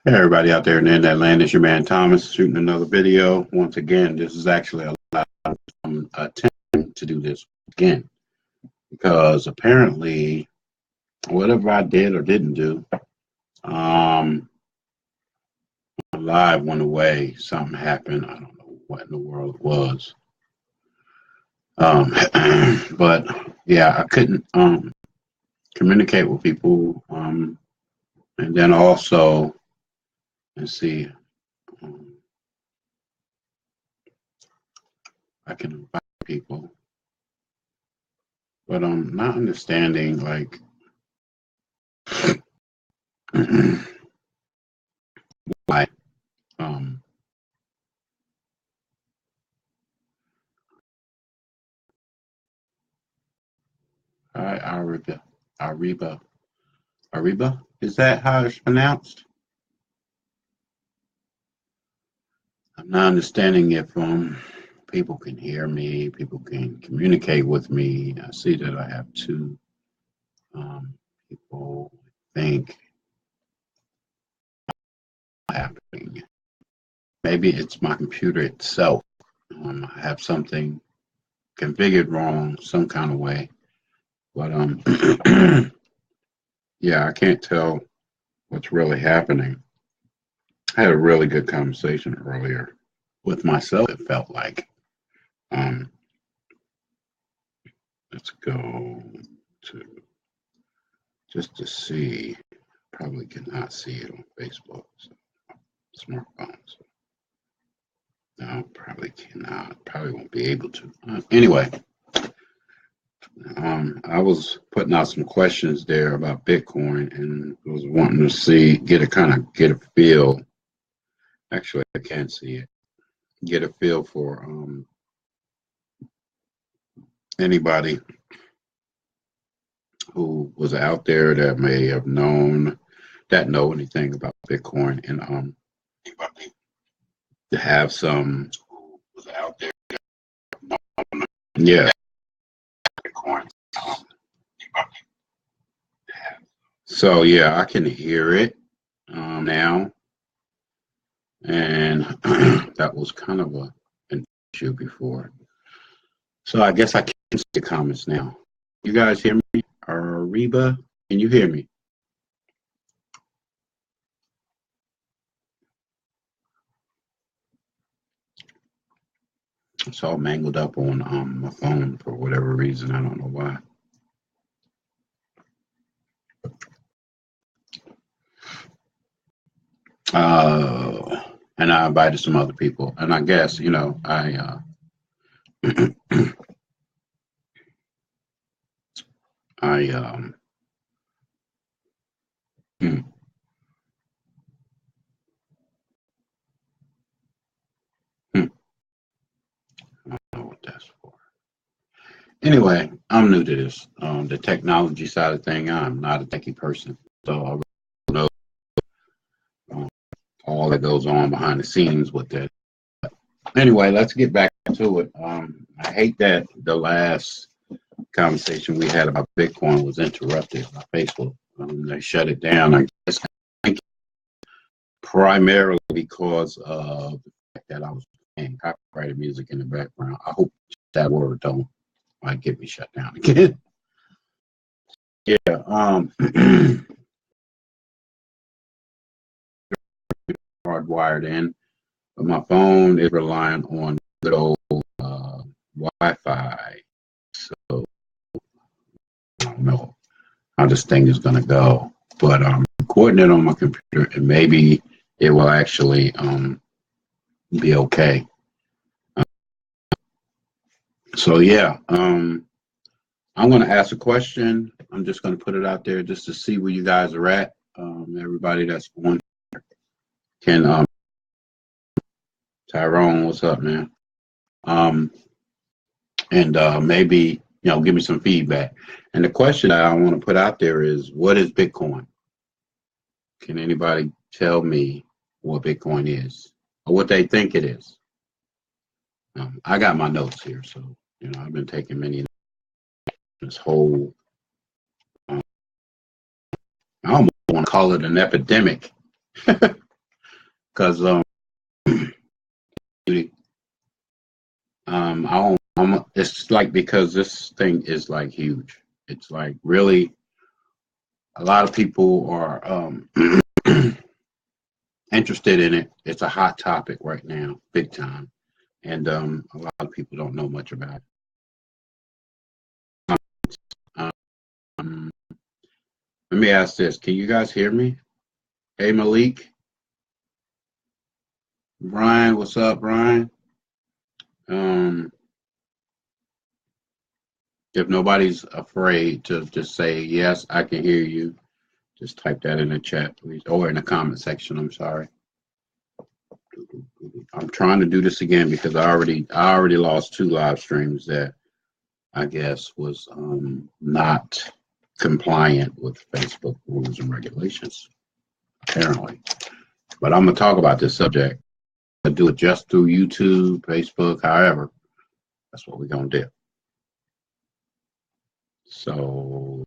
Hey everybody out there in that land, it's your man Thomas shooting another video. Once again, this is actually a live attempt to do this again because apparently whatever I did or didn't do, live went away. Something happened. I don't know what in the world it was. But yeah, I couldn't communicate with people. And then also, let's see. I can invite people, but I'm not understanding like why. Ariba, Ariba. Is that how it's pronounced? I'm not understanding if people can hear me, people can communicate with me. I see that I have two people think happening. Maybe it's my computer itself. I have something configured wrong some kind of way. But yeah, I can't tell what's really happening. I had a really good conversation earlier with myself. It felt like let's go to just to see. Probably cannot see it on Facebook. So, smartphones. No, probably cannot. Probably won't be able to. Anyway, I was putting out some questions there about Bitcoin and was wanting to see, get a feel. Actually, I can't see it. Get a feel for anybody who was out there that may have know anything about Bitcoin, and anybody to have some who was out there yeah Bitcoin. So yeah, I can hear it now, and that was kind of an issue before. So I guess I can see the comments now. You guys hear me? Ariba, can you hear me? It's all mangled up on my phone for whatever reason. I don't know why. And I invited some other people, and I guess I hmm. I don't know what that's for. Anyway, I'm new to this, the technology side of thing. I'm not a techie person, so I really don't know all that goes on behind the scenes with that. Anyway, let's get back to it. I hate that the last conversation we had about Bitcoin was interrupted by Facebook. They shut it down, I guess, primarily because of the fact that I was playing copyrighted music in the background. I hope that word don't might get me shut down again. Yeah, hardwired in, but my phone is relying on good old Wi-Fi. So I don't know how this thing is going to go, but I'm recording it on my computer, and maybe it will actually be okay. So yeah, I'm going to ask a question. I'm just going to put it out there just to see where you guys are at. Everybody that's on can Tyrone, what's up, man? And maybe give me some feedback. And the question that I want to put out there is, what is Bitcoin? Can anybody tell me what Bitcoin is or what they think it is? I got my notes here, so I've been taking many. This whole, I almost want to call it an epidemic. because it's like, because this thing is like huge. It's like really a lot of people are interested in it. It's a hot topic right now, big time, and a lot of people don't know much about it. Um, let me ask this: can you guys hear me? Hey, Malik, Brian, what's up, Brian? Um, if nobody's afraid to just say yes, I can hear you. Just type that in the chat, please, or in the comment section. I'm sorry. I'm trying to do this again because I already lost 2 live streams that I guess was not compliant with Facebook rules and regulations, apparently. But I'm gonna talk about this subject. I do it just through YouTube, Facebook, however. That's what we're gonna do. So,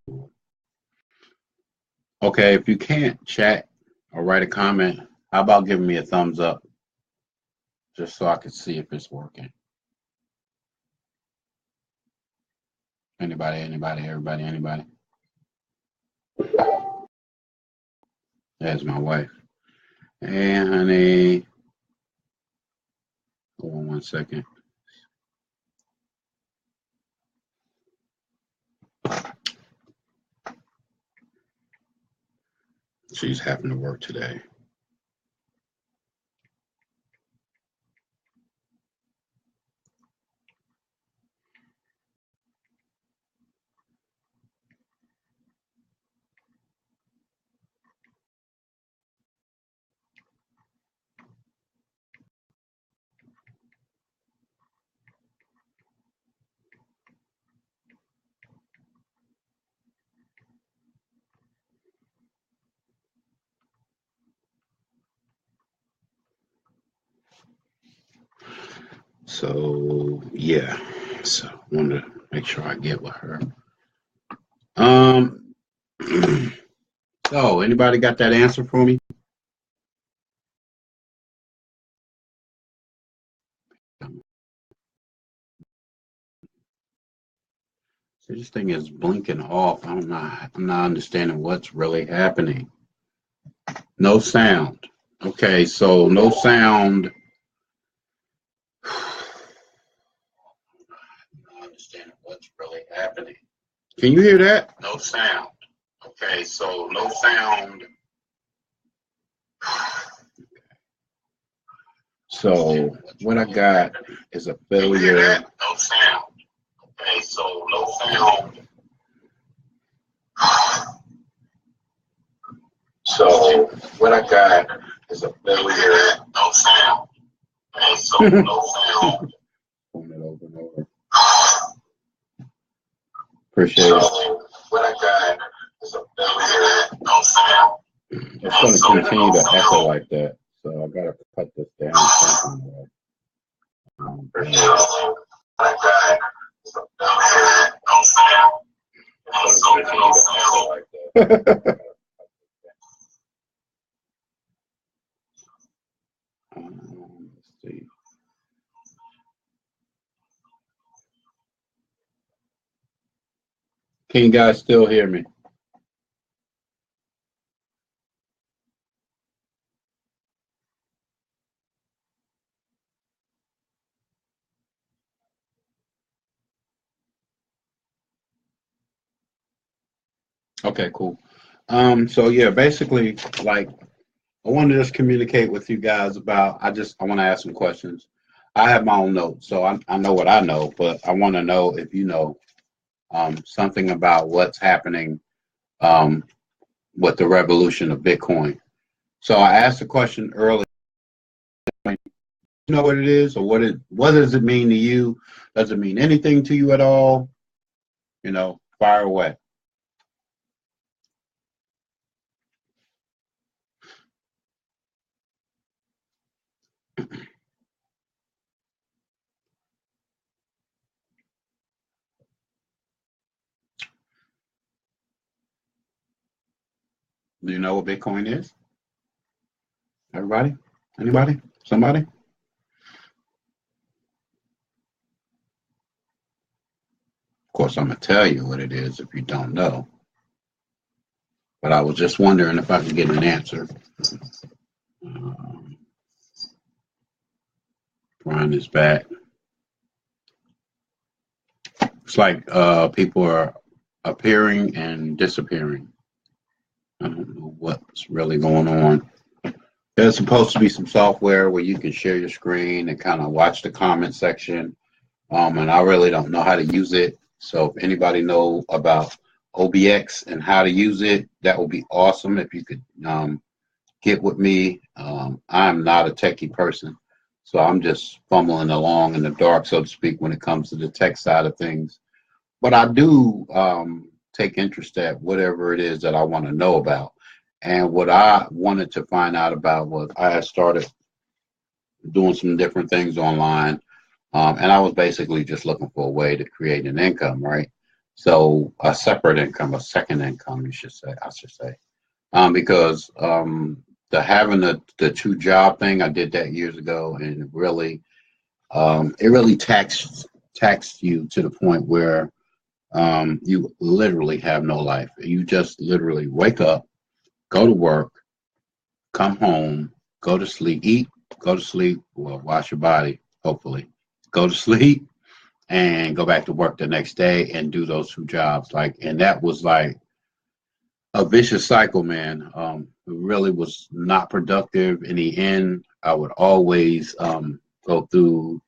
okay, if you can't chat or write a comment, how about giving me a thumbs up just so I can see if it's working? Anybody, everybody, anybody? There's my wife. Hey, honey. Hold on 1 second. She's having to work today. So yeah. So I wanted to make sure I get with her. So anybody got that answer for me? So this thing is blinking off. I'm not understanding what's really happening. No sound. Okay, so no sound. I'm not understanding what's really happening. Can you hear that? No sound. Okay, so no sound. So what I got is a failure. No sound. Okay, so no sound. So what I got is a failure. No sound. Okay, so no sound. Phone it over and over. Appreciate it. So what I got is a failure. No sound. It's going to continue to echo like that, so I gotta cut this down somehow. Appreciate it. What I got is a failure. No sound. It's going to continue to echo like that. Let's see. Can you guys still hear me? Okay, cool. So yeah, basically, like, I want to just communicate with you guys about. I want to ask some questions. I have my own notes, so I know what I know, but I want to know if you know something about what's happening with the revolution of Bitcoin. So I asked a question earlier. You know what it is, or what does it mean to you? Does it mean anything to you at all? You know, fire away. Do you know what Bitcoin is? Everybody? Anybody? Somebody? Of course, I'm gonna tell you what it is if you don't know. But I was just wondering if I could get an answer. Um, Brian is back. It's like people are appearing and disappearing. I don't know what's really going on. There's supposed to be some software where you can share your screen and kind of watch the comment section. And I really don't know how to use it. So if anybody know about OBX and how to use it, that would be awesome if you could get with me. I'm not a techie person, so I'm just fumbling along in the dark, so to speak, when it comes to the tech side of things. But I do take interest at whatever it is that I want to know about. And what I wanted to find out about was I had started doing some different things online, and I was basically just looking for a way to create an income, right? So a separate income, a second income, I should say, because the having the two job thing, I did that years ago, and it really taxed you to the point where you literally have no life. You just literally wake up, go to work, come home, go to sleep, eat, go to sleep, well, wash your body, hopefully, go to sleep, and go back to work the next day and do those two jobs. And that was like a vicious cycle, man. It really was not productive. In the end, I would always go through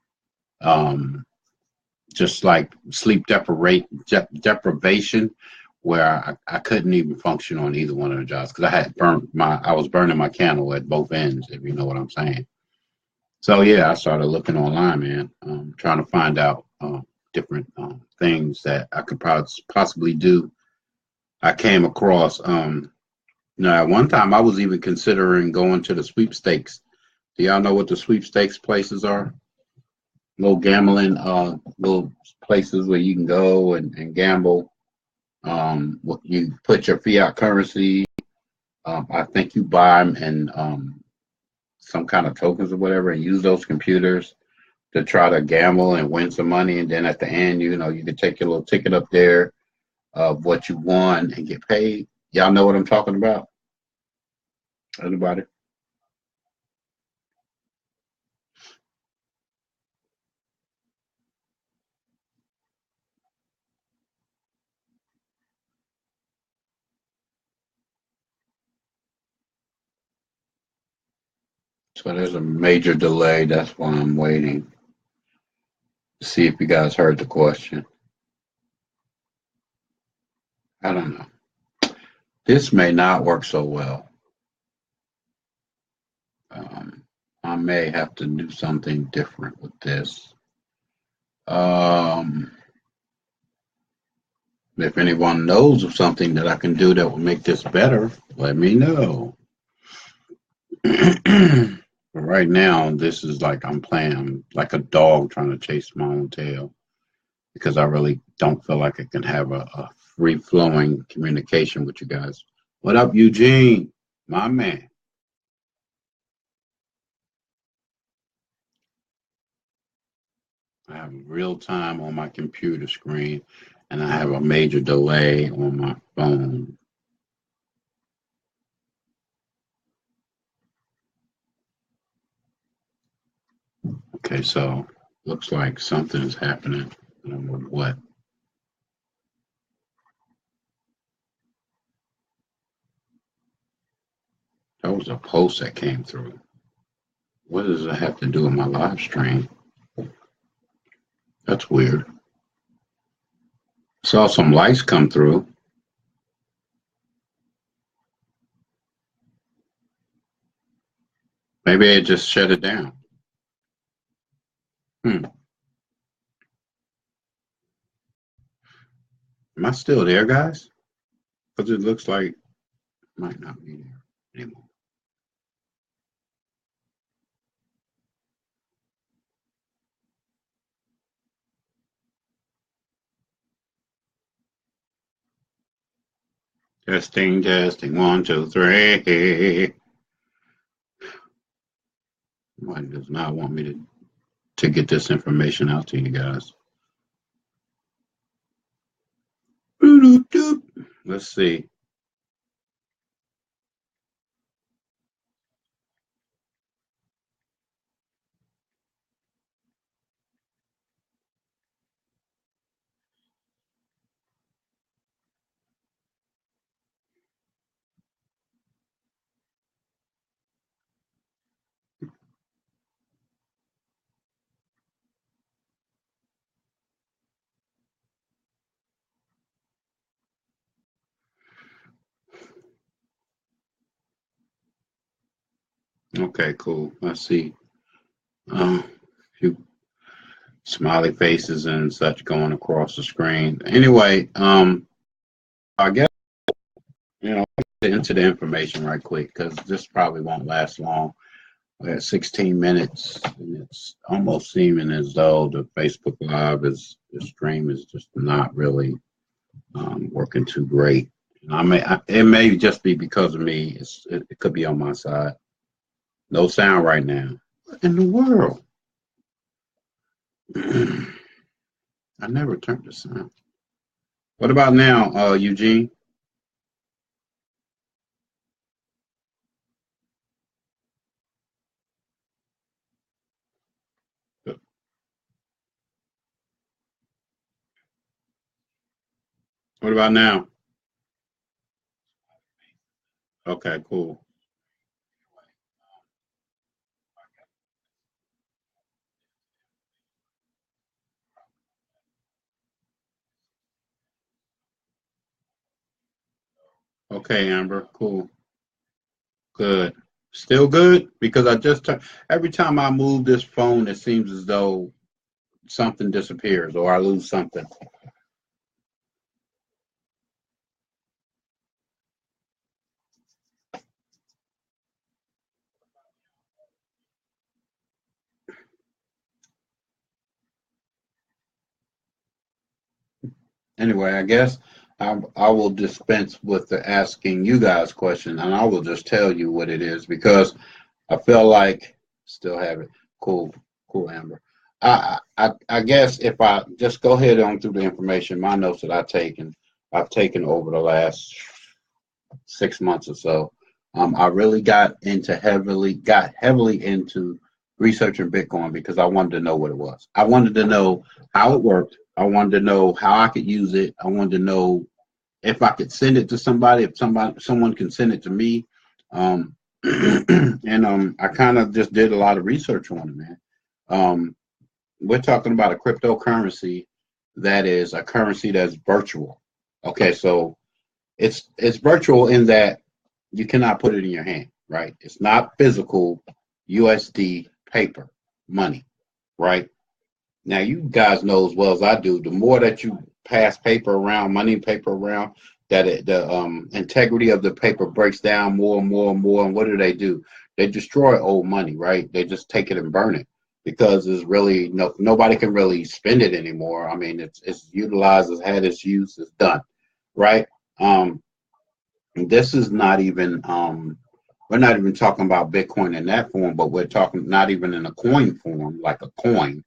um, just like sleep deprivation, where I couldn't even function on either one of the jobs because I was burning my candle at both ends, if you know what I'm saying. So yeah, I started looking online, man, trying to find out different things that I could possibly do. I came across, at one time I was even considering going to the sweepstakes. Do y'all know what the sweepstakes places are? Little gambling, little places where you can go and gamble. You put your fiat currency. I think you buy them in some kind of tokens or whatever, and use those computers to try to gamble and win some money. And then at the end, you can take your little ticket up there of what you won and get paid. Y'all know what I'm talking about? Anybody? So there's a major delay. That's why I'm waiting to see if you guys heard the question. I don't know. This may not work so well. I may have to do something different with this. Um, if anyone knows of something that I can do that will make this better, let me know. But right now, this is like I'm playing like a dog trying to chase my own tail because I really don't feel like I can have a free flowing communication with you guys. What up, Eugene? My man. I have real time on my computer screen and I have a major delay on my phone. Okay, so looks like something is happening. I don't know what. That was a post that came through. What does it have to do with my live stream? That's weird. Saw some lights come through. Maybe I just shut it down. Hmm. Am I still there, guys? Because it looks like it might not be there anymore. Testing, testing, one, two, three. Why does not want me to get this information out to you guys? Let's see. Okay, cool. Let's see. A few smiley faces and such going across the screen. Anyway, I guess get into the information right quick because this probably won't last long. We're at 16 minutes, and it's almost seeming as though the Facebook Live the stream is just not really working too great. It may just be because of me. It could be on my side. No sound right now. What in the world? I never turned the sound. What about now, Eugene? What about now? Okay, cool. Okay, Amber, cool. Good. Still good? Because every time I move this phone, it seems as though something disappears or I lose something. Anyway, I guess I will dispense with the asking you guys question, and I will just tell you what it is because I feel like still have it. Cool, cool, Amber. I guess if I just go ahead on through the information, my notes that I've taken over the last 6 months or so. I really got heavily into researching Bitcoin because I wanted to know what it was. I wanted to know how it worked. I wanted to know how I could use it. I wanted to know if I could send it to somebody, if someone can send it to me. Um, and I kind of just did a lot of research on it, man. Um, we're talking about a cryptocurrency that is a currency that's virtual. Okay, so it's virtual in that you cannot put it in your hand, right? It's not physical USD paper money, right? Now you guys know as well as I do, the more that you pass paper around, money paper around, the integrity of the paper breaks down more and more and more. And what do? They destroy old money, right? They just take it and burn it because there's really nobody can really spend it anymore. I mean, it's utilized, it's had its use, it's done, right? Um, this is not even we're not even talking about Bitcoin in that form, but we're talking not even in a coin form, like a coin.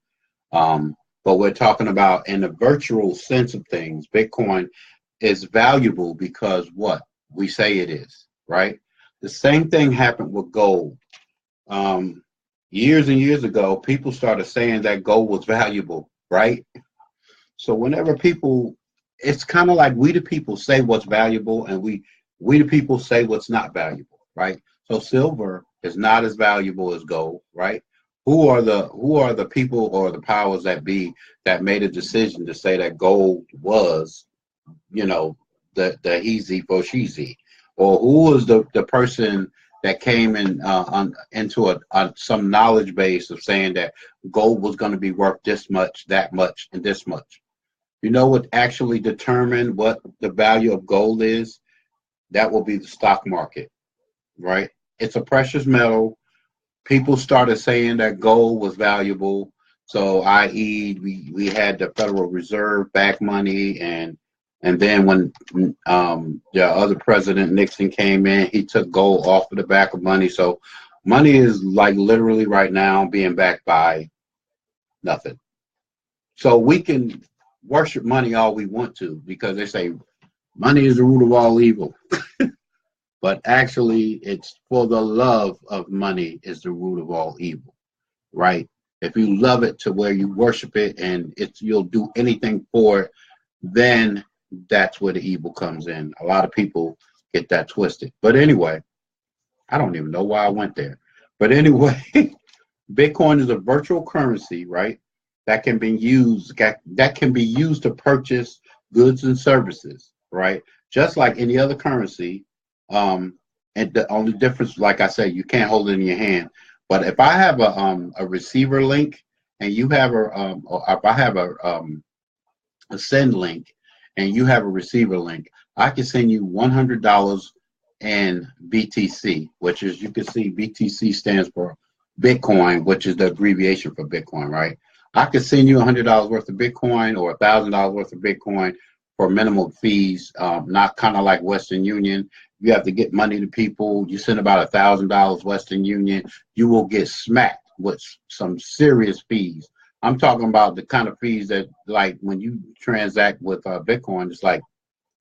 But we're talking about in the virtual sense of things, Bitcoin is valuable because what we say it is, right? The same thing happened with gold. Um, Years and years ago, people started saying that gold was valuable, right? So whenever people, it's kind of like we the people say what's valuable, and we the people say what's not valuable, right? So silver is not as valuable as gold, right? Who are the people or the powers that be that made a decision to say that gold was, you know, the easy for sheezy, or who was the person that came in into some knowledge base of saying that gold was going to be worth this much, that much, and this much. You know what actually determined what the value of gold is? That will be the stock market, right? It's a precious metal. People started saying that gold was valuable. So, i.e., we had the Federal Reserve back money, and then when the other president Nixon came in, he took gold off of the back of money. So Money is like literally right now being backed by nothing. So we can worship money all we want to because they say money is the root of all evil. But actually, it's for the love of money is the root of all evil, right? If you love it to where you worship it and you'll do anything for it, then that's where the evil comes in. A lot of people get that twisted. But anyway, I don't even know why I went there. But anyway, Bitcoin is a virtual currency, right? That can be used to purchase goods and services, right? Just like any other currency. And the only difference, like I said, you can't hold it in your hand. But if I have a receiver link and you have or if I have a send link and you have a receiver link, I can send you $100 in BTC, which is, you can see BTC stands for Bitcoin, which is the abbreviation for Bitcoin, right? I could send you $100 worth of Bitcoin or $1,000 worth of Bitcoin for minimal fees, not kind of like Western Union. You have to get money to people. You send about $1,000 Western Union, you will get smacked with some serious fees. I'm talking about the kind of fees that, like, when you transact with Bitcoin, it's like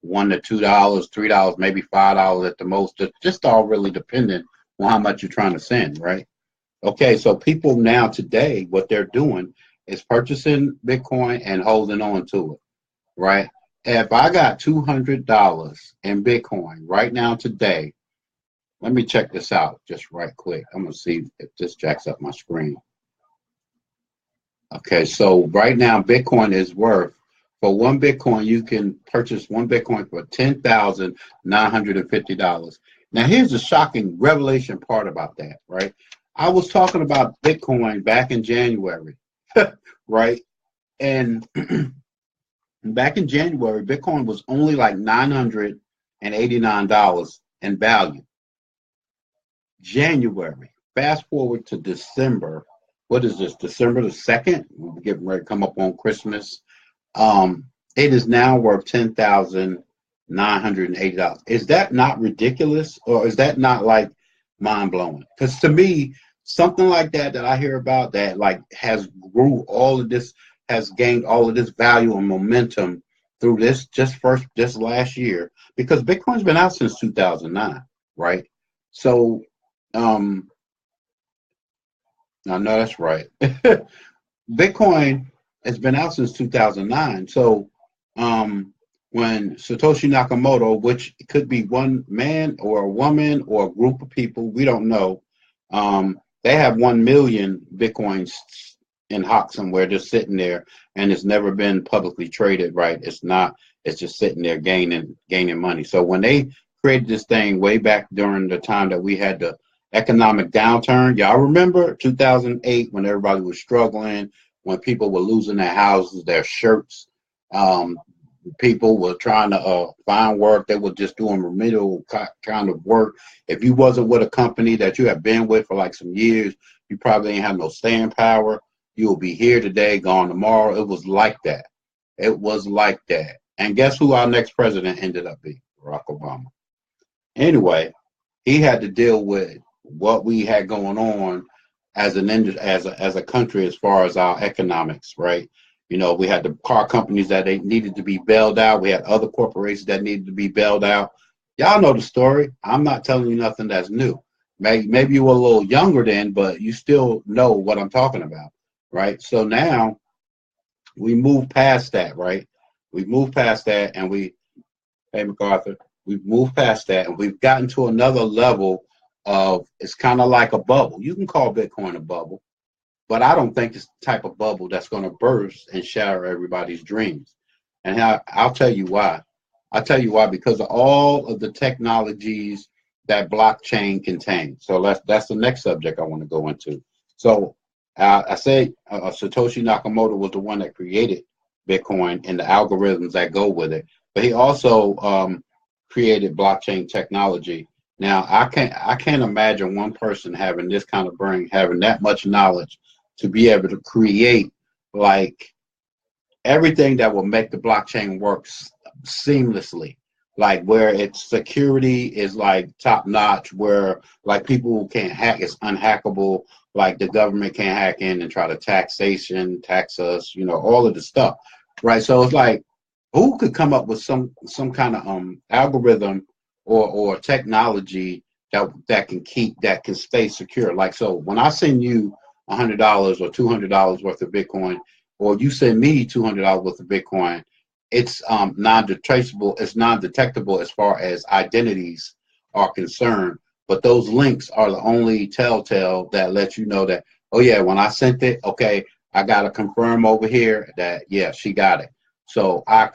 $1 to $2, $3, maybe $5 at the most. It's just all really dependent on how much you're trying to send, right? Okay, so people now today, what they're doing is purchasing Bitcoin and holding on to it, right? If I got $200 in Bitcoin right now today, let me check this out just right quick. I'm going to see if this jacks up my screen. Okay, so right now Bitcoin is worth, for one Bitcoin, you can purchase one Bitcoin for $10,950. Now, here's the shocking revelation part about that, right? I was talking about Bitcoin back in January, right? And back in January, Bitcoin was only like $989 in value. January. Fast forward to December. What is this? December the 2nd? We're getting ready to come up on Christmas. It is now worth $10,980. Is that not ridiculous? Or is that not like mind blowing? Because to me, something like that I hear about that like has grew all of this, has gained all of this value and momentum through this just last year, because Bitcoin's been out since 2009, right? So I know that's right. Bitcoin has been out since 2009. So when Satoshi Nakamoto, which could be one man or a woman or a group of people, we don't know, they have 1 million Bitcoins in hock somewhere, just sitting there, and it's never been publicly traded, right? It's not. It's just sitting there gaining money. So when they created this thing way back during the time that we had the economic downturn, y'all remember 2008 when everybody was struggling, when people were losing their houses, their shirts, people were trying to find work. They were just doing remedial kind of work. If you wasn't with a company that you have been with for like some years, you probably ain't have no staying power. You'll be here today, gone tomorrow. It was like that. It was like that. And guess who our next president ended up being? Barack Obama. Anyway, he had to deal with what we had going on as a country as far as our economics, right? You know, we had the car companies that they needed to be bailed out. We had other corporations that needed to be bailed out. Y'all know the story. I'm not telling you nothing that's new. Maybe you were a little younger then, but you still know what I'm talking about, right? So now we move past that, right? We've moved past that, and hey, MacArthur, we've moved past that, and we've gotten to another level of, it's kind of like a bubble. You can call Bitcoin a bubble, but I don't think it's the type of bubble that's going to burst and shatter everybody's dreams. And I'll tell you why. I'll tell you why, because of all of the technologies that blockchain contains. So that's the next subject I want to go into. So I say Satoshi Nakamoto was the one that created Bitcoin and the algorithms that go with it, but he also created blockchain technology. Now I can't imagine one person having this kind of brain, having that much knowledge to be able to create like everything that will make the blockchain work seamlessly. like where its security is like top notch, where like people can't hack, it's unhackable. Like the government can't hack in and try to tax us, you know, all of the stuff, right? So it's like, who could come up with some kind of algorithm or technology that can stay secure? Like, so when I send you $100 or $200 worth of Bitcoin, or you send me $200 worth of Bitcoin, it's non-traceable, it's non-detectable as far as identities are concerned. But those links are the only telltale that lets you know that, oh yeah, when I sent it, okay, I got to confirm over here that, yeah, she got it. So I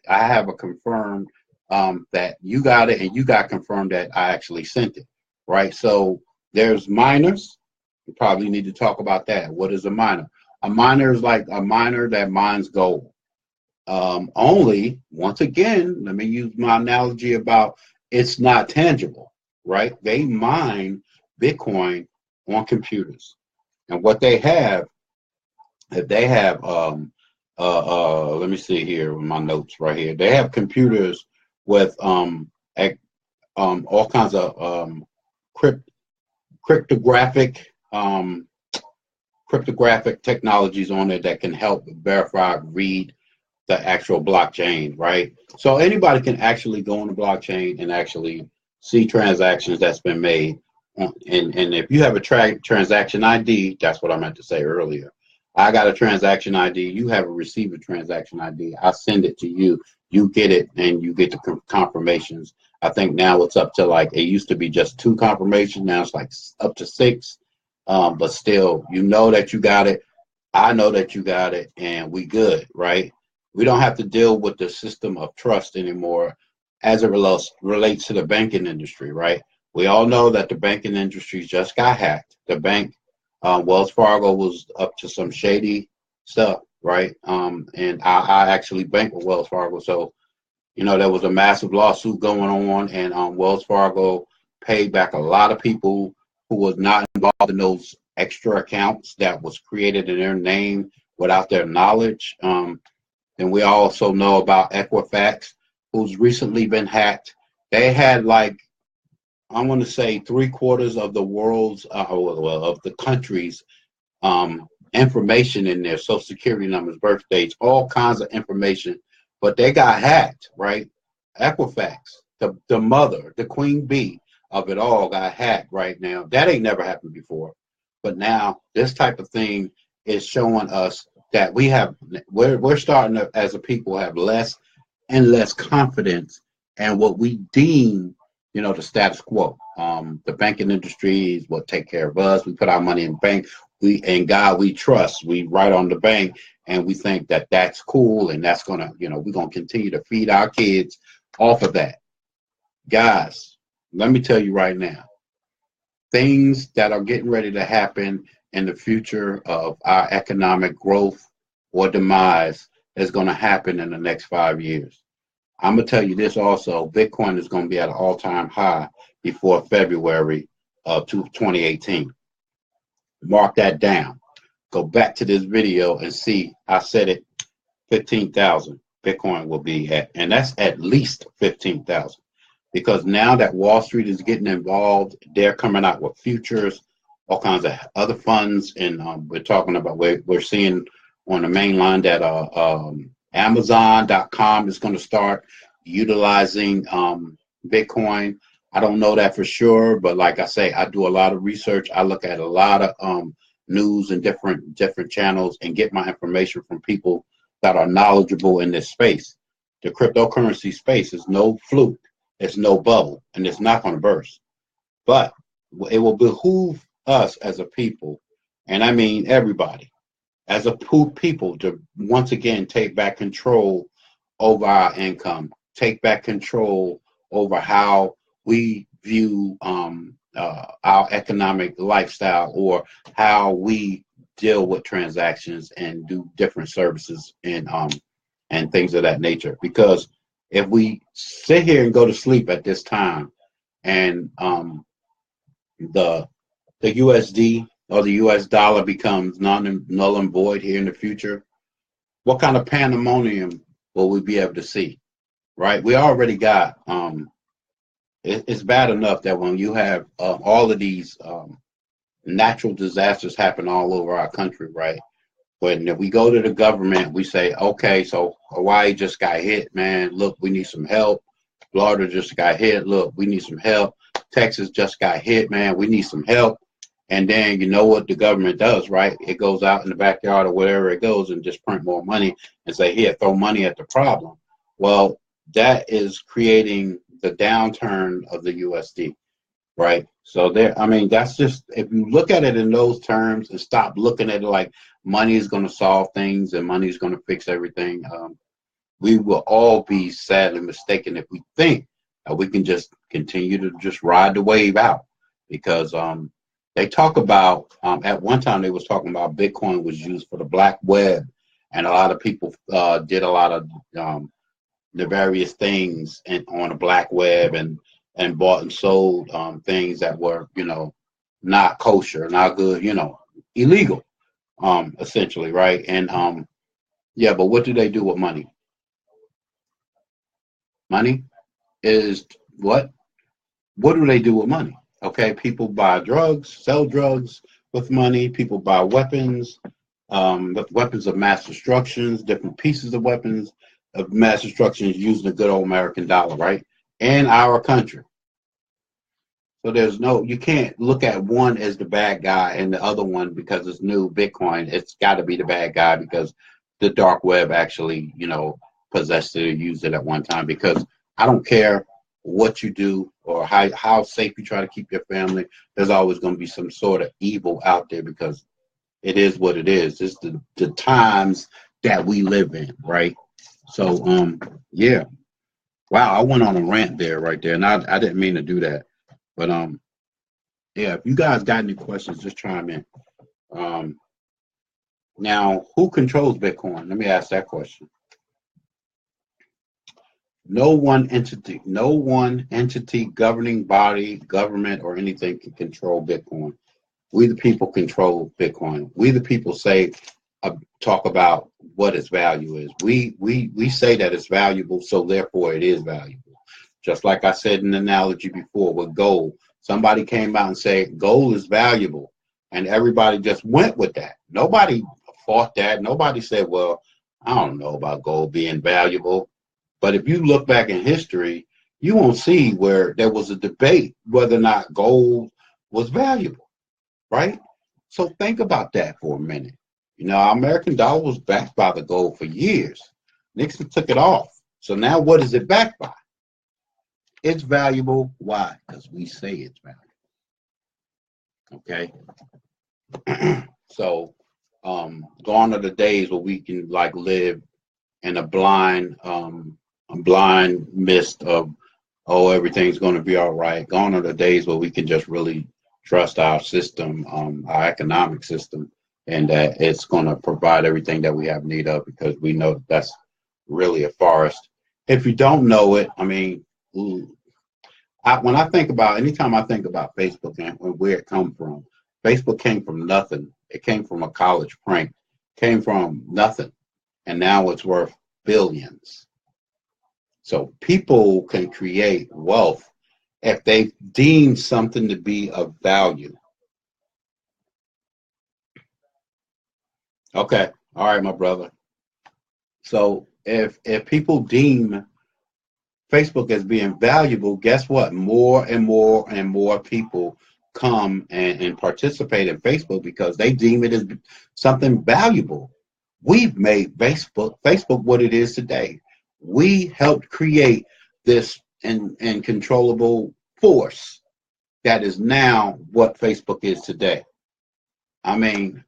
have a confirmed that you got it, and you got confirmed that I actually sent it, right? So there's miners. We probably need to talk about that. What is a miner? A miner is like a miner that mines gold. Only, once again, let me use my analogy about it's not tangible, right? They mine Bitcoin on computers. And what they have, if they have, let me see here with my notes right here. They have computers with all kinds of cryptographic cryptographic technologies on it that can help verify, read the actual blockchain, right? So anybody can actually go on the blockchain and actually see transactions that's been made. And if you have a transaction ID, that's what I meant to say earlier. I got a transaction ID, you have a receiver transaction ID, I send it to you, you get it, and you get the confirmations. I think now it's up to like, it used to be just 2 confirmations, now it's like up to 6. But still, you know that you got it, I know that you got it, and we good, right? We don't have to deal with the system of trust anymore as it relates to the banking industry, right? We all know that the banking industry just got hacked. The bank, Wells Fargo, was up to some shady stuff, right? And I actually bank with Wells Fargo. So, you know, there was a massive lawsuit going on, and Wells Fargo paid back a lot of people who was not involved in those extra accounts that was created in their name without their knowledge. And we also know about Equifax, who's recently been hacked. They had like, I want to say 3/4 of the world's, of the country's information in there, social security numbers, birth dates, all kinds of information, but they got hacked, right? Equifax, the mother, the queen bee of it all got hacked right now. That ain't never happened before. But now this type of thing is showing us that we're starting to, as a people, have less and less confidence in what we deem, you know, the status quo. The banking industry is what take care of us. We put our money in bank. In God we trust. We write on the bank, and we think that that's cool, and that's gonna, you know, we're gonna continue to feed our kids off of that. Guys, let me tell you right now, things that are getting ready to happen in the future of our economic growth or demise is going to happen in the next 5 years. I'm going to tell you this also, Bitcoin is going to be at an all-time high before February of 2018. Mark that down. Go back to this video and see, I said it, 15,000 Bitcoin will be at, and that's at least 15,000. Because now that Wall Street is getting involved, they're coming out with futures, all kinds of other funds, and we're talking about, we're seeing on the main line that Amazon.com is going to start utilizing Bitcoin. I don't know that for sure, but like I say, I do a lot of research. I look at a lot of news and different channels and get my information from people that are knowledgeable in this space. The cryptocurrency space is no fluke. It's no bubble, and it's not going to burst. But it will behoove us as a people, and I mean everybody, as a people, to once again take back control over our income, take back control over how we view our economic lifestyle, or how we deal with transactions and do different services and things of that nature. Because if we sit here and go to sleep at this time, and the USD or the US dollar becomes null and void here in the future, what kind of pandemonium will we be able to see, right? We already got, it's bad enough that when you have all of these natural disasters happen all over our country, right? When we go to the government, we say, okay, so Hawaii just got hit, man. Look, we need some help. Florida just got hit. Look, we need some help. Texas just got hit, man. We need some help. And then you know what the government does, right? It goes out in the backyard or wherever it goes and just print more money and say, here, throw money at the problem. Well, that is creating the downturn of the USD, right? So there, I mean, that's just, if you look at it in those terms and stop looking at it like money is going to solve things and money is going to fix everything, we will all be sadly mistaken if we think that we can just continue to just ride the wave out. Because they talk about, at one time they was talking about Bitcoin was used for the black web, and a lot of people did a lot of the various things on the black web and bought and sold things that were, you know, not kosher, not good, you know, illegal, essentially, right? And yeah, but what do they do with money? Money is what? What do they do with money? Okay, people buy drugs, sell drugs with money. People buy weapons, weapons of mass destruction, different pieces of weapons of mass destruction using the good old American dollar, right? In our country. So there's no, you can't look at one as the bad guy and the other one because it's new Bitcoin. It's got to be the bad guy because the dark web actually, you know, possessed it or used it at one time. Because I don't care what you do or how safe you try to keep your family, there's always going to be some sort of evil out there because it is what it is. It's the times that we live in, right? So, yeah. Wow, I went on a rant there right there, and I didn't mean to do that. But yeah, if you guys got any questions, just chime in. Now, who controls Bitcoin? Let me ask that question. No one entity, governing body, government, or anything can control Bitcoin. We the people control Bitcoin. We the people say, talk about what its value is. We say that it's valuable, so therefore it is valuable. Just like I said in the analogy before with gold. Somebody came out and said gold is valuable, and everybody just went with that. Nobody fought that. Nobody said, well, I don't know about gold being valuable. But if you look back in history, you won't see where there was a debate whether or not gold was valuable, right? So think about that for a minute. You know, our American dollar was backed by the gold for years. Nixon took it off. So now what is it backed by? It's valuable. Why? Because we say it's valuable. Okay. So gone are the days where we can like live in a blind mist of, oh, everything's going to be all right. Gone are the days where we can just really trust our system, our economic system, and that it's going to provide everything that we have need of because we know that's really a forest. If you don't know it, I mean, when I think about, anytime I think about Facebook and where it come from, Facebook came from nothing. It came from a college prank, came from nothing, and now it's worth billions. So people can create wealth if they deem something to be of value. Okay, all right, my brother. So if people deem Facebook as being valuable, guess what? More and more and more people come and participate in Facebook because they deem it as something valuable. We've made Facebook what it is today. We helped create this uncontrollable force that is now what Facebook is today. I mean,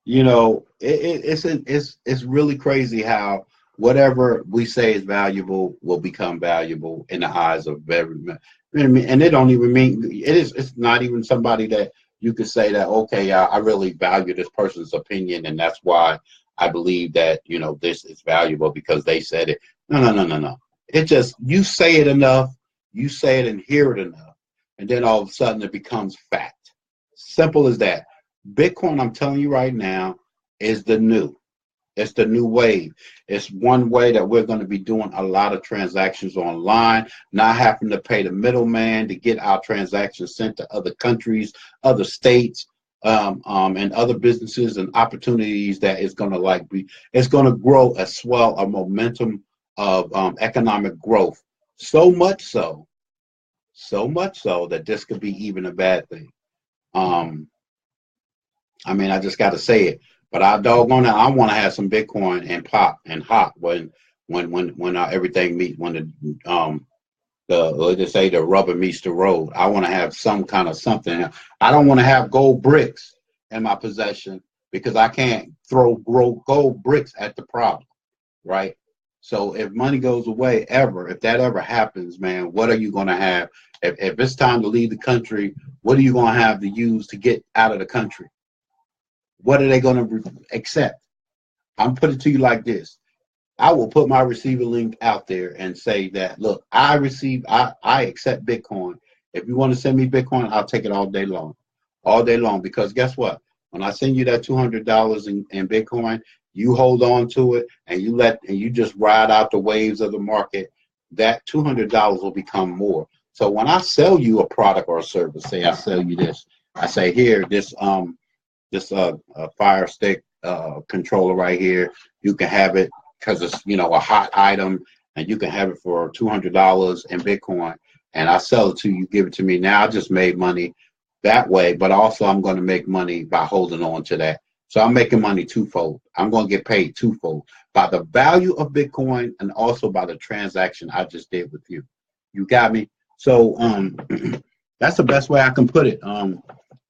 you know, it's really crazy how whatever we say is valuable will become valuable in the eyes of every man. And it don't even mean it's not even somebody that you could say that, okay, I really value this person's opinion and that's why I believe that, you know, this is valuable because they said it. No. It just, you say it enough, you say it and hear it enough, and then all of a sudden it becomes fact. Simple as that. Bitcoin, I'm telling you right now, is the new. It's the new wave. It's one way that we're going to be doing a lot of transactions online, not having to pay the middleman to get our transactions sent to other countries, other states, and other businesses and opportunities. That is going to it's going to grow a swell, a momentum of economic growth. So much so that this could be even a bad thing. I mean, I just got to say it. But I doggone it, I want to have some Bitcoin and pop and hot when everything meets, when let's just say the rubber meets the road. I want to have some kind of something. I don't want to have gold bricks in my possession because I can't throw gold bricks at the problem, right? So if money goes away if that ever happens, man, what are you going to have? If it's time to leave the country, what are you going to have to use to get out of the country? What are they going to accept? I'm putting it to you like this. I will put my receiver link out there and say that, look, I accept Bitcoin. If you want to send me Bitcoin, I'll take it all day long. All day long. Because guess what? When I send you that $200 in Bitcoin, you hold on to it and you just ride out the waves of the market. That $200 will become more. So when I sell you a product or a service, say I sell you this, I say, here, this Fire Stick controller right here, you can have it because it's a hot item, and you can have it for $200 in Bitcoin, and I sell it to you, give it to me. Now I just made money that way, but also I'm going to make money by holding on to that. So I'm making money twofold. I'm going to get paid twofold by the value of Bitcoin and also by the transaction I just did with you. You got me? So that's the best way I can put it.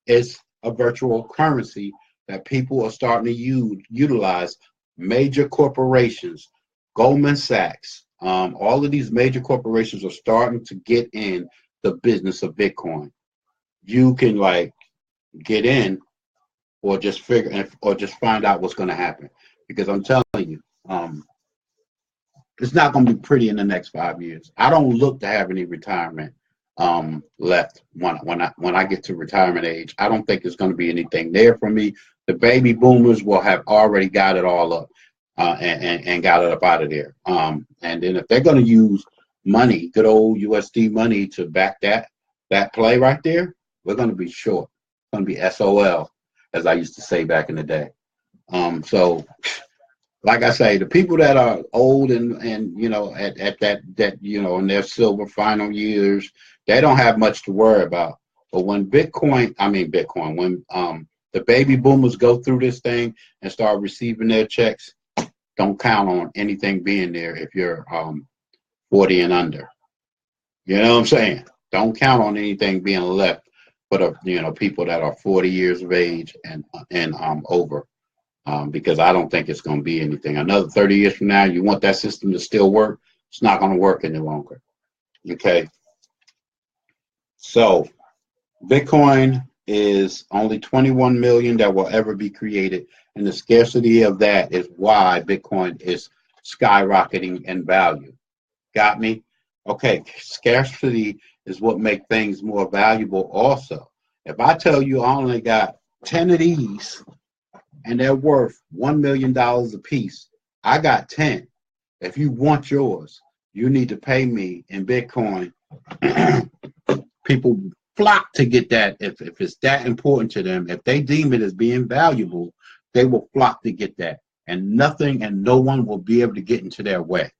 It's a virtual currency that people are starting to utilize. Major corporations, Goldman Sachs, all of these major corporations are starting to get in the business of Bitcoin. You can get in or just find out what's going to happen, because I'm telling you, it's not going to be pretty in the next 5 years. I don't look to have any retirement left when I get to retirement age. I don't think there's going to be anything there for me. The baby boomers will have already got it all up and got it up out of there. And then if they're going to use money, good old USD money, to back that play right there, we're going to be short. It's going to be SOL, as I used to say back in the day. So like I say, the people that are old and at that in their silver final years, they don't have much to worry about. But when when the baby boomers go through this thing and start receiving their checks, don't count on anything being there if you're 40 and under. You know what I'm saying? Don't count on anything being left for the people that are 40 years of age and over. Because I don't think it's going to be anything. Another 30 years from now, you want that system to still work, it's not going to work any longer. Okay. So Bitcoin is only 21 million that will ever be created. And the scarcity of that is why Bitcoin is skyrocketing in value. Got me? Okay. Scarcity is what makes things more valuable also. If I tell you I only got 10 of these, and they're worth $1 million a piece, I got 10. If you want yours, you need to pay me in Bitcoin. People flock to get that. If it's that important to them, if they deem it as being valuable, they will flock to get that. And nothing and no one will be able to get into their way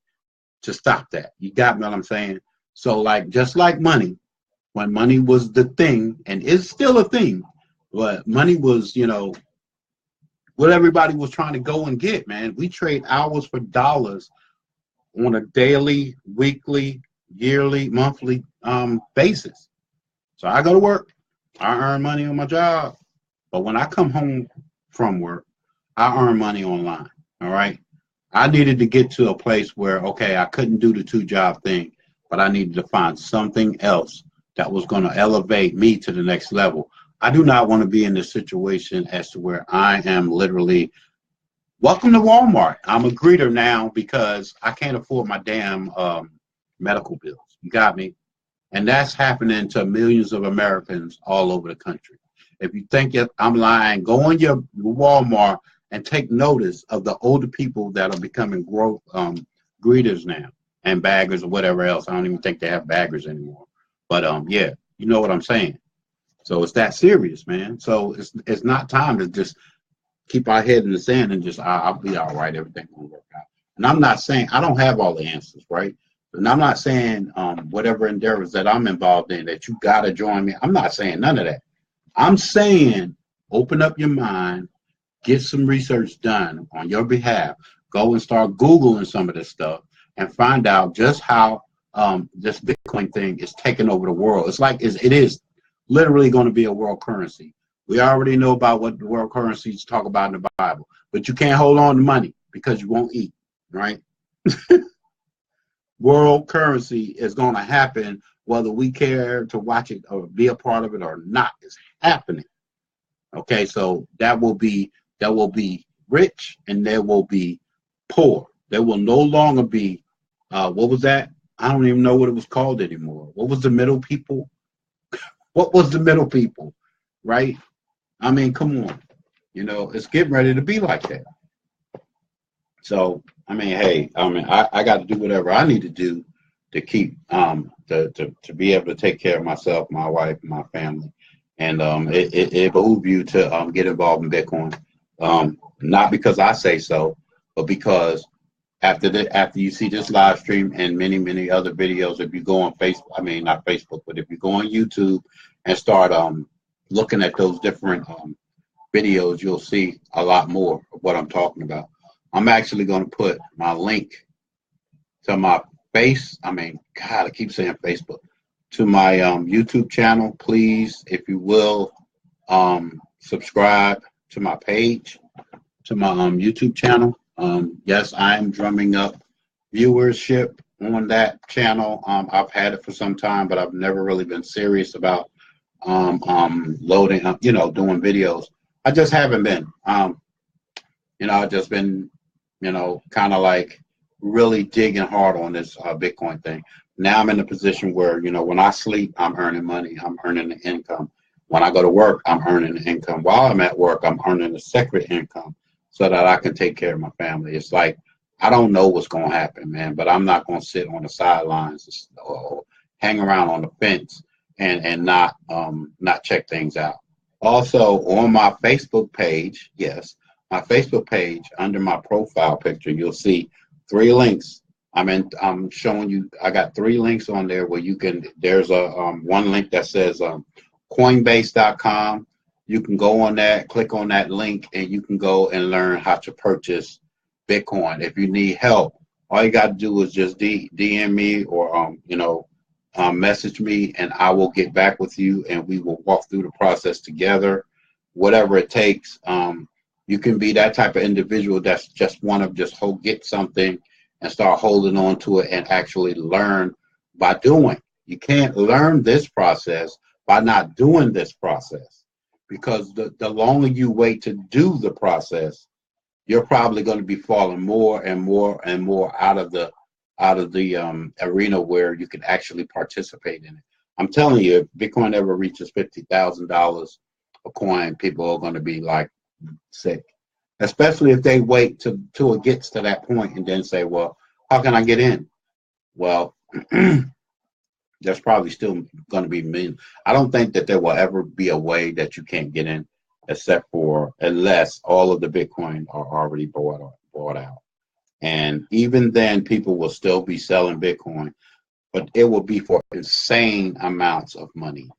to stop that. You got me what I'm saying? So just like money, when money was the thing, and it's still a thing, but money was, what everybody was trying to go and get, man. We trade hours for dollars on a daily, weekly, yearly, monthly basis. So I go to work, I earn money on my job. But when I come home from work, I earn money online. All right. I needed to get to a place where, okay, I couldn't do the 2-job thing, but I needed to find something else that was going to elevate me to the next level. I do not want to be in this situation as to where I am literally, welcome to Walmart. I'm a greeter now because I can't afford my damn medical bills. You got me? And that's happening to millions of Americans all over the country. If you think I'm lying, go on your Walmart and take notice of the older people that are becoming greeters now and baggers or whatever else. I don't even think they have baggers anymore. But yeah, you know what I'm saying. So it's that serious, man. So it's not time to just keep our head in the sand and just I'll be all right. Everything will work out. And I'm not saying I don't have all the answers, right? And I'm not saying whatever endeavors that I'm involved in that you gotta join me. I'm not saying none of that. I'm saying open up your mind, get some research done on your behalf. Go and start Googling some of this stuff and find out just how this Bitcoin thing is taking over the world. It's like it is literally going to be a world currency. We already know about what the world currencies talk about in the Bible, but you can't hold on to money because you won't eat, right? World currency is going to happen whether we care to watch it or be a part of it or not. It's happening. Okay, so that will be rich and there will be poor. There will no longer be what was that? I don't even know what it was called anymore. What was the middle people? What was the middle people? Right? I mean, come on. You know, it's getting ready to be like that. So, I mean, hey, I got to do whatever I need to do to keep to be able to take care of myself, my wife, my family. And it behooves you to get involved in Bitcoin. Not because I say so, but because after you see this live stream and many other videos, if you go on Facebook, I mean not Facebook, but if you go on YouTube and start looking at those different videos, you'll see a lot more of what I'm talking about. I'm actually going to put my link to my I keep saying Facebook, to my YouTube channel. Please, if you will, subscribe to my page, to my YouTube channel. Yes, I am drumming up viewership on that channel. I've had it for some time, but I've never really been serious about loading up, doing videos. I just haven't been. I've just been, kind of like really digging hard on this Bitcoin thing. Now I'm in a position where, when I sleep, I'm earning money. I'm earning the income. When I go to work, I'm earning the income. While I'm at work, I'm earning a separate income so that I can take care of my family. It's like, I don't know what's going to happen, man, but I'm not going to sit on the sidelines or hang around on the fence and not check things out. Also, on my Facebook page, yes, my Facebook page, under my profile picture, you'll see 3 links. I'm showing you, I got 3 links on there where you can, there's a one link that says coinbase.com. You can go on that, click on that link, and you can go and learn how to purchase Bitcoin. If you need help, all you got to do is just DM me or, message me, and I will get back with you, and we will walk through the process together, whatever it takes. You can be that type of individual that's just want to just get something and start holding on to it and actually learn by doing. You can't learn this process by not doing this process, because the longer you wait to do the process, you're probably going to be falling more and more and more out of the arena where you can actually participate in it. I'm telling you, if Bitcoin ever reaches $50,000 a coin, people are going to be like sick, especially if they wait till it gets to that point and then say, well, how can I get in? Well, there's probably still going to be millions. I don't think that there will ever be a way that you can't get in, unless all of the Bitcoin are already bought out. And even then, people will still be selling Bitcoin, but it will be for insane amounts of money.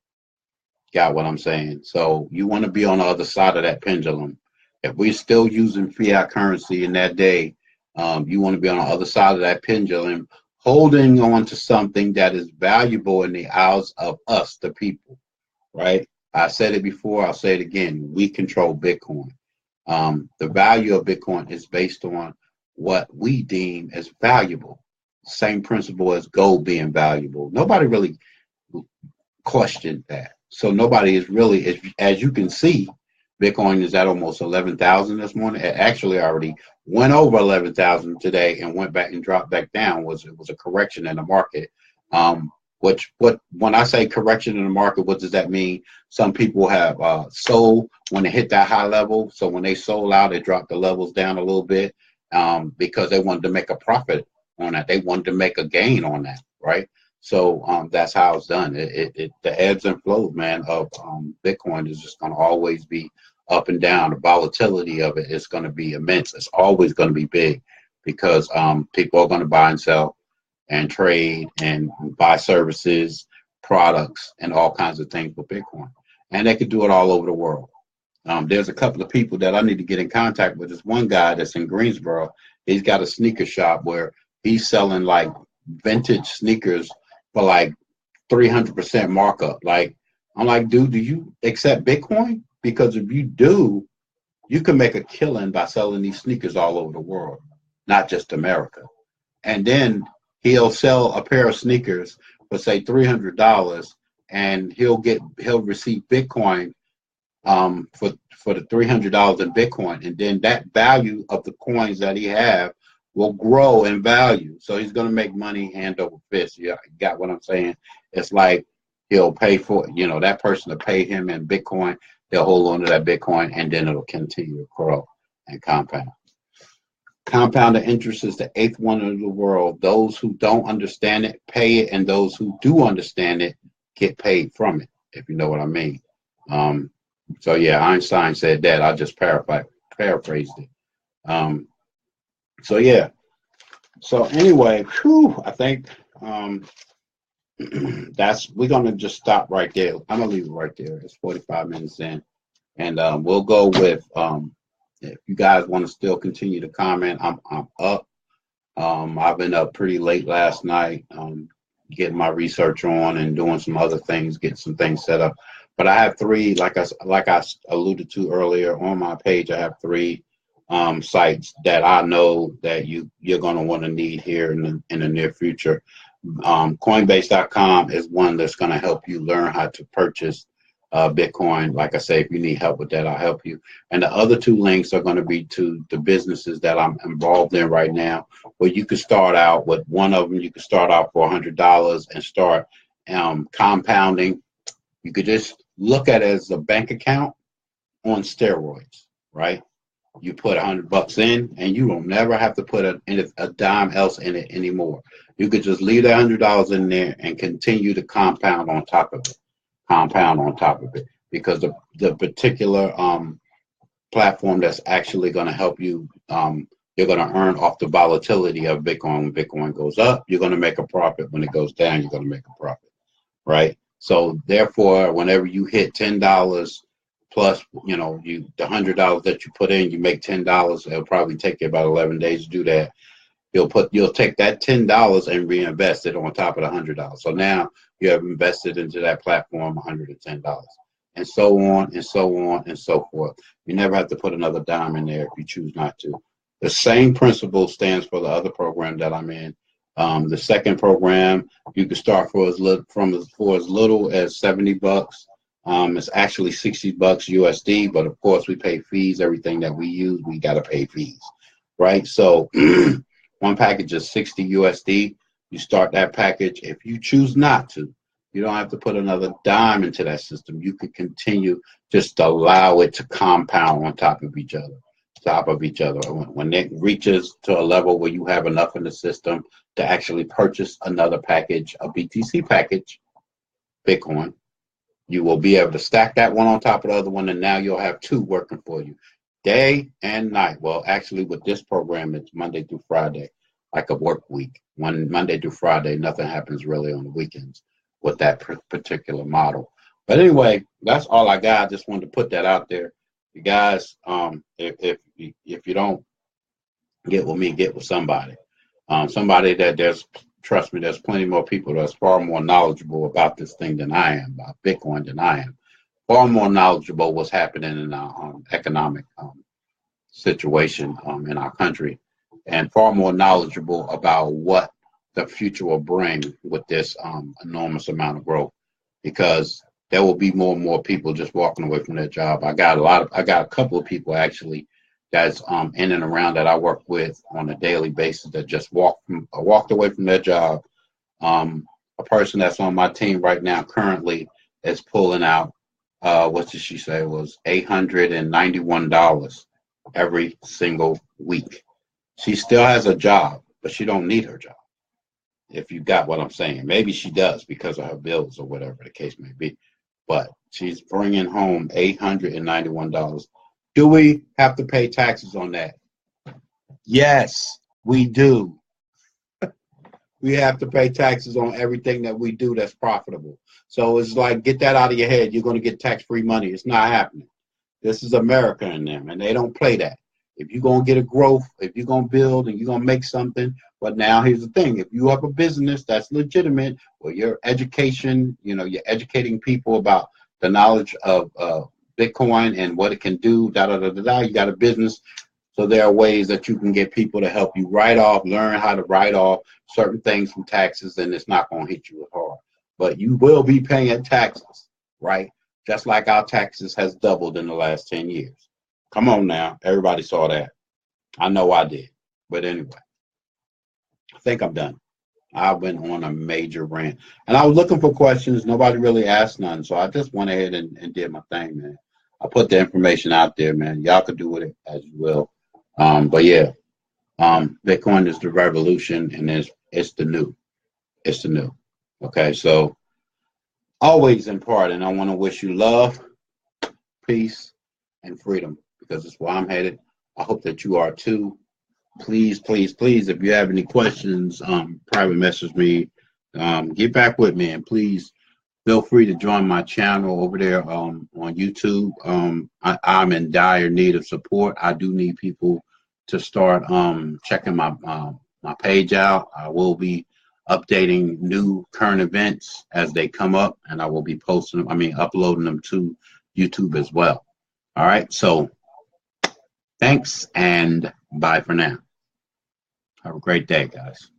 Got what I'm saying? So you want to be on the other side of that pendulum. If we're still using fiat currency in that day, you want to be on the other side of that pendulum, holding on to something that is valuable in the eyes of us, the people, right? I said it before, I'll say it again. We control Bitcoin. The value of Bitcoin is based on what we deem as valuable. Same principle as gold being valuable. Nobody really questioned that. So nobody is really, as you can see, Bitcoin is at almost 11,000 this morning. It actually already went over 11,000 today and went back and dropped back down. It was a correction in the market. What when I say correction in the market, what does that mean? Some people have sold when they hit that high level. So when they sold out, they dropped the levels down a little bit because they wanted to make a profit on that. They wanted to make a gain on that, right? So that's how it's done. The ebbs and flows, man, of Bitcoin is just going to always be up and down. The volatility of it is going to be immense. It's always going to be big because people are going to buy and sell and trade and buy services, products, and all kinds of things with Bitcoin. And they could do it all over the world. There's a couple of people that I need to get in contact with. There's one guy that's in Greensboro. He's got a sneaker shop where he's selling like vintage sneakers for like 300% markup. Like, I'm like, dude, do you accept Bitcoin? Because if you do, you can make a killing by selling these sneakers all over the world, not just America. And then he'll sell a pair of sneakers for say $300, and he'll receive Bitcoin for the $300 in Bitcoin, and then that value of the coins that he have will grow in value. So he's going to make money hand over fist. Yeah, you got what I'm saying? It's like he'll pay for that person to pay him in Bitcoin. They'll hold on to that Bitcoin, and then it'll continue to grow and compound. Compounded interest is the eighth wonder of the world. Those who don't understand it pay it, and those who do understand it get paid from it, if you know what I mean. So yeah, Einstein said that. I just paraphrased it. So yeah. So anyway, I think we're gonna just stop right there. I'm gonna leave it right there. It's 45 minutes in, and we'll go with if you guys want to still continue to comment. I'm up. I've been up pretty late last night, getting my research on and doing some other things, getting some things set up. But I have three, like I alluded to earlier on my page. I have three sites that I know that you're going to want to need here in the near future. Coinbase.com is one that's going to help you learn how to purchase Bitcoin. Like I say, if you need help with that, I'll help you. And the other two links are going to be to the businesses that I'm involved in right now, where you could start out with one of them. You could start out for $100 and start compounding. You could just look at it as a bank account on steroids, right? You put $100 in, and you will never have to put a dime else in it anymore. You could just leave that $100 in there and continue to compound on top of it. Because the particular platform that's actually going to help you, you're going to earn off the volatility of Bitcoin. When Bitcoin goes up, you're going to make a profit. When it goes down, you're going to make a profit, right? So therefore, whenever you hit $10 plus, the $100 that you put in, you make $10. It'll probably take you about 11 days to do that. You'll take that $10 and reinvest it on top of the $100. So now you have invested into that platform $110, and so on and so on and so forth. You never have to put another dime in there if you choose not to. The same principle stands for the other program that I'm in. The second program, you can start for as little as $70. It's actually $60 USD, but of course we pay fees. Everything that we use, we got to pay fees, right? So one package is 60 USD. You start that package. If you choose not to, you don't have to put another dime into that system. You can continue, just allow it to compound on top of each other. When it reaches to a level where you have enough in the system to actually purchase another package, a BTC package, Bitcoin, you will be able to stack that one on top of the other one, and now you'll have two working for you, day and night. Well, actually, with this program, it's Monday through Friday, like a work week. Monday through Friday, nothing happens really on the weekends with that particular model. But anyway, that's all I got. I just wanted to put that out there. You guys, if you don't get with me, get with somebody. Somebody that trust me, there's plenty more people that's far more knowledgeable about this thing than I am, about Bitcoin than I am. Far more knowledgeable what's happening in our economic situation in our country, and far more knowledgeable about what the future will bring with this enormous amount of growth, because there will be more and more people just walking away from their job. I got a couple of people actually that's in and around that I work with on a daily basis that just walked away from their job a person that's on my team right now currently is pulling out, what did she say, was $891 every single week. She still has a job, but she don't need her job. If you got what I'm saying. Maybe she does because of her bills or whatever the case may be. But she's bringing home $891. Do we have to pay taxes on that? Yes, we do. We have to pay taxes on everything that we do that's profitable. So it's like, get that out of your head. You're going to get tax-free money. It's not happening. This is America in them, and they don't play that. If you're going to get a growth, if you're going to build and you're going to make something, but now here's the thing. If you have a business that's legitimate, or your education, you're educating people about the knowledge of Bitcoin and what it can do, you got a business. So there are ways that you can get people to help you learn how to write off certain things from taxes, and it's not going to hit you as hard. But you will be paying taxes, right? Just like our taxes has doubled in the last 10 years. Come on now. Everybody saw that. I know I did. But anyway, I think I'm done. I went on a major rant. And I was looking for questions. Nobody really asked none. So I just went ahead and did my thing, man. I put the information out there, man. Y'all could do with it as you will. But yeah, Bitcoin is the revolution, and it's the new. It's the new. Okay, so always in part, and I want to wish you love, peace, and freedom, because it's where I'm headed. I hope that you are too. Please, please, please, if you have any questions, private message me. Get back with me, and please feel free to join my channel over there on YouTube. I'm in dire need of support. I do need people to start checking my page out. I will be updating new current events as they come up, and I will be uploading them to YouTube as well. All right, so thanks and bye for now. Have a great day, guys.